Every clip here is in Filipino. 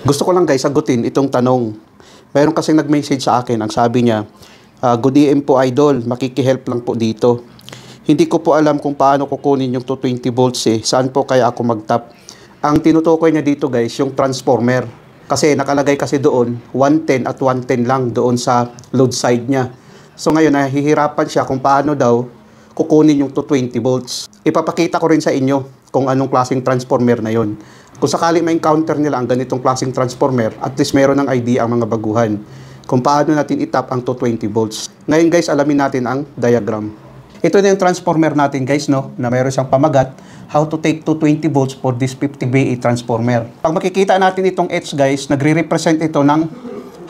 Gusto ko lang guys sagutin itong tanong. Mayroon kasing nag-message sa akin, ang sabi niya, good AM po idol, makikihelp lang po dito. Hindi ko po alam kung paano kukunin yung 220 volts eh. Saan po kaya ako mag-tap? Ang tinutukoy niya dito guys, yung transformer. Kasi nakalagay kasi doon, 110 at 110 lang doon sa load side niya. So ngayon, nahihirapan siya kung paano daw kukunin yung 220 volts. Ipapakita ko rin sa inyo kung anong klaseng transformer na yon. Kung sakali ma-encounter nila ang ganitong klaseng transformer, at least meron ng idea ang mga baguhan kung paano natin itap ang 220 volts. Ngayon guys, alamin natin ang diagram. Ito na yung transformer natin guys, no, na meron siyang pamagat, how to take 220 volts for this 50 VA transformer. Pag makikita natin itong H guys, nagre-represent ito ng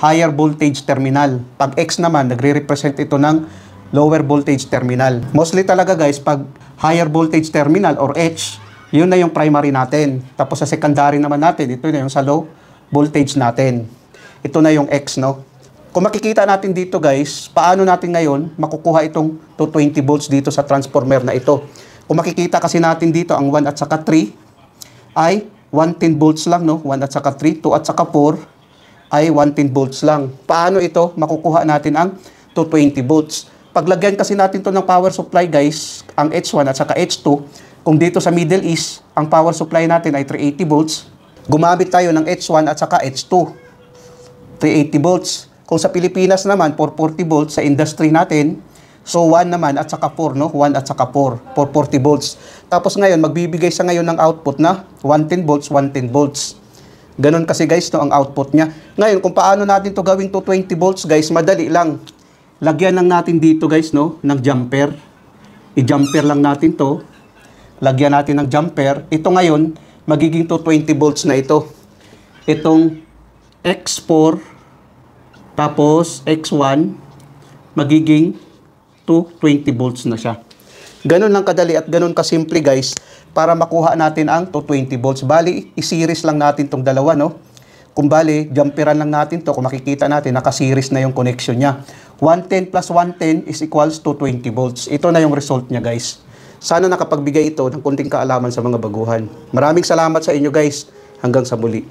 higher voltage terminal. Pag X naman, nagre-represent ito ng lower voltage terminal. Mostly talaga guys, pag higher voltage terminal or H, yun na yung primary natin. Tapos sa secondary naman natin, ito na yung sa low voltage natin. Ito na yung X, no? Kung makikita natin dito guys, paano natin ngayon makukuha itong 220 volts dito sa transformer na ito. Kung makikita kasi natin dito, ang 1 at saka 3 ay 110 volts lang, no? 1 at saka 3, 2 at saka 4 ay 110 volts lang. Paano ito makukuha natin ang 220 volts? Paglagyan kasi natin to ng power supply guys, ang H1 at saka H2, kung dito sa Middle East, ang power supply natin ay 380 volts, gumamit tayo ng H1 at saka H2, 380 volts. Kung sa Pilipinas naman, 440 volts sa industry natin, so 1 naman at saka 4, no? 1 at saka 4, 440 volts. Tapos ngayon, magbibigay sa ngayon ng output na 110 volts, 110 volts. Ganon kasi guys, no, ang output niya. Ngayon, kung paano natin to gawing 220 volts guys, madali lang. Lagyan lang natin dito guys, no, ng jumper. I-jumper lang natin to. Lagyan natin ng jumper. Ito ngayon, magiging 220 volts na ito. Itong X4, tapos X1, magiging 220 volts na siya. Ganun lang kadali at ganun kasimple guys, para makuha natin ang 220 volts. Bali, i-series lang natin tong dalawa, no? Kung bali, jumperan lang natin to. Kung makikita natin, naka-series na yung connection niya. 110 plus 110 is equals to 20 volts. Ito na yung result niya guys. Sana nakapagbigay ito ng kunting kaalaman sa mga baguhan. Maraming salamat sa inyo guys. Hanggang sa muli.